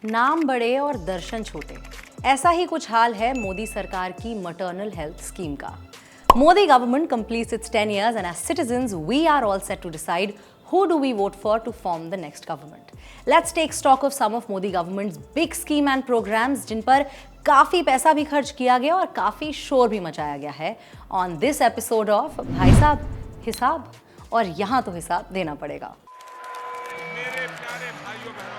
नाम बड़े और दर्शन छोटे, ऐसा ही कुछ हाल है मोदी सरकार की मैटरनल हेल्थ स्कीम का। Modi government completes its 10 years and as citizens we are all set to decide who do we vote for to form the next government. Let's take stock of some of Modi government's big scheme and programs जिन पर काफी पैसा भी खर्च किया गया और काफी शोर भी मचाया गया है on this episode of भाई साहब हिसाब, और यहाँ तो हिसाब देना पड़ेगा। मेरे प्यारे भाइयों बहनों,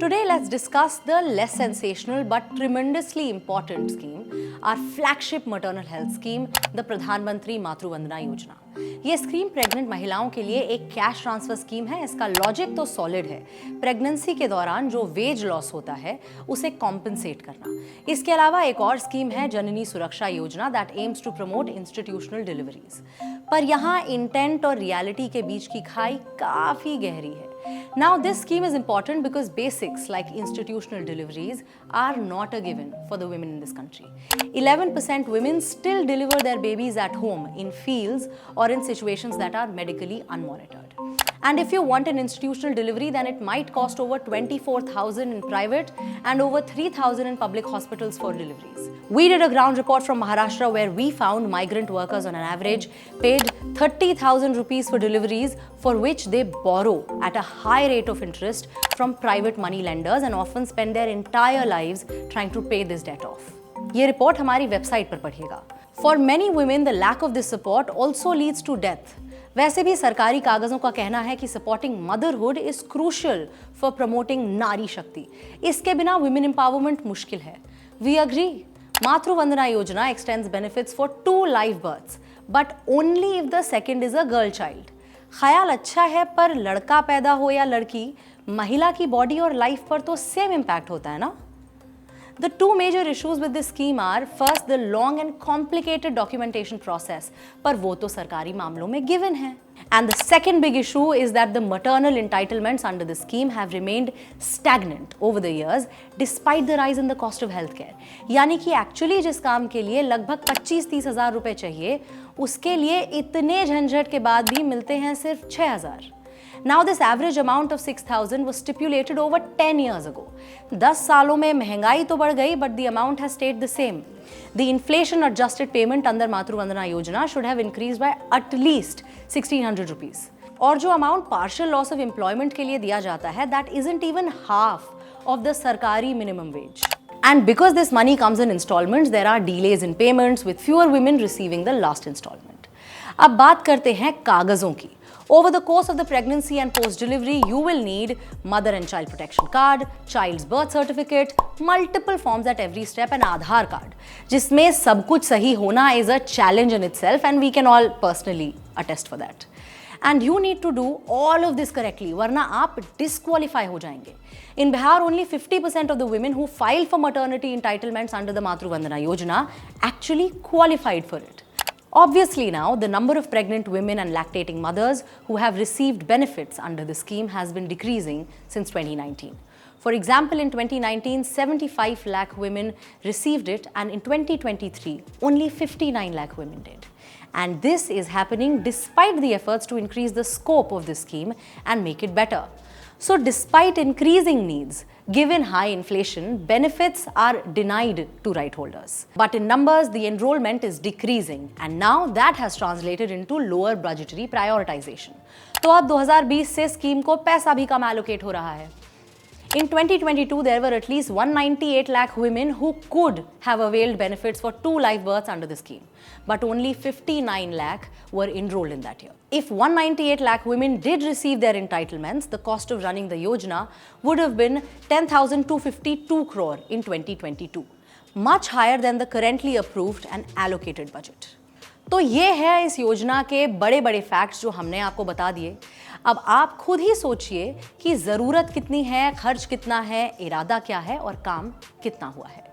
Today, let's discuss the less sensational but tremendously important scheme, our flagship maternal health scheme, the Pradhan Mantri Matru Vandana Yojana. ये स्कीम प्रेग्नेंट महिलाओं के लिए एक कैश ट्रांसफर स्कीम है। इसका लॉजिक तो सॉलिड है, प्रेगनेंसी के दौरान जो वेज लॉस होता है उसे कॉम्पनसेट करना। इसके अलावा एक और स्कीम है Janani Suraksha Yojana that aims to promote institutional deliveries. पर यहाँ इंटेंट और रियलिटी के बीच की खाई काफी गहरी है। Now this scheme is important because basics like institutional deliveries are not a given for the women in this country. 11% women still deliver their babies at home in fields or in situations that are medically unmonitored. And if you want an institutional delivery, then it might cost over 24,000 in private and over 3,000 in public hospitals for deliveries. We did a ground report from Maharashtra where we found migrant workers on an average paid 30,000 rupees for deliveries for which they borrow at a high rate of interest from private money lenders and often spend their entire lives trying to pay this debt off. ये report हमारी website पर पढ़िएगा। For many women, the lack of this support also leads to death. वैसे भी सरकारी कागजों का कहना है कि supporting motherhood is crucial for promoting Nari Shakti. इसके बिना वुमेन एम्पावरमेंट मुश्किल है। We agree. Matru Vandana Yojana extends benefits for 2 live births but only if the second is a girl child. ख्याल अच्छा है, पर लड़का पैदा हो या लड़की, महिला की बॉडी और लाइफ पर तो सेम इम्पैक्ट होता है ना। The 2 major issues with this scheme are first the long and complicated documentation process, पर वो तो सरकारी मामलों में given है. And the second big issue is that the maternal entitlements under the scheme have remained stagnant over the years despite the rise in the cost of healthcare. यानी कि actually जिस काम के लिए लगभग 25-30 हज़ार रुपए चाहिए, उसके लिए इतने झंझट के बाद भी मिलते हैं सिर्फ 6,000. Now this average amount of 6,000 was stipulated over 10 years ago. 10 सालों में महंगाई तो बढ़ गई, but the amount has stayed the same. The inflation adjusted payment under Matru Vandana Yojana should have increased by at least 1,600 rupees. और जो amount partial loss of employment के लिए दिया जाता है, that isn't even half of the सरकारी minimum wage. And because this money comes in installments, there are delays in payments with fewer women receiving the last installment. अब बात करते हैं कागजों की। Over the course of the pregnancy and post-delivery, you will need mother and child protection card, child's birth certificate, multiple forms at every step and Aadhaar card, जिसमें सब कुछ सही होना is a challenge in itself and we can all personally attest for that. And you need to do all of this correctly, वरना आप disqualify हो जाएंगे. In Bihar, only 50% of the women who filed for maternity entitlements under the Matru Vandana Yojana actually qualified for it. Obviously now, the number of pregnant women and lactating mothers who have received benefits under the scheme has been decreasing since 2019. For example, in 2019, 75 lakh women received it, and in 2023, only 59 lakh women did. And this is happening despite the efforts to increase the scope of this scheme and make it better. So despite increasing needs, given high inflation, benefits are denied to right holders. But in numbers, the enrollment is decreasing, and now that has translated into lower budgetary prioritization. तो अब 2020 से scheme को पैसा भी कम allocate हो रहा है. In 2022, there were at least 198 lakh women who could have availed benefits for 2 live births under the scheme, but only 59 lakh were enrolled in that year. If 198 lakh women did receive their entitlements, the cost of running the Yojana would have been 10,252 crore in 2022, much higher than the currently approved and allocated budget. तो ये है इस योजना के बड़े बड़े facts जो हमने आपको बता दिए। अब आप खुद ही सोचिए कि ज़रूरत कितनी है, खर्च कितना है, इरादा क्या है और काम कितना हुआ है।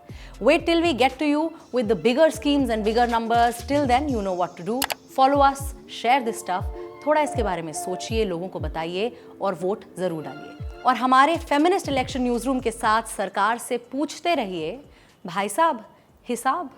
Wait till we get to you with the bigger schemes and bigger numbers. Till then, you know what to do. Follow us, share this stuff. थोड़ा इसके बारे में सोचिए, लोगों को बताइए और वोट ज़रूर डालिए। और हमारे फेमिनिस्ट इलेक्शन न्यूज़ रूम के साथ सरकार से पूछते रहिए, भाई साहब हिसाब।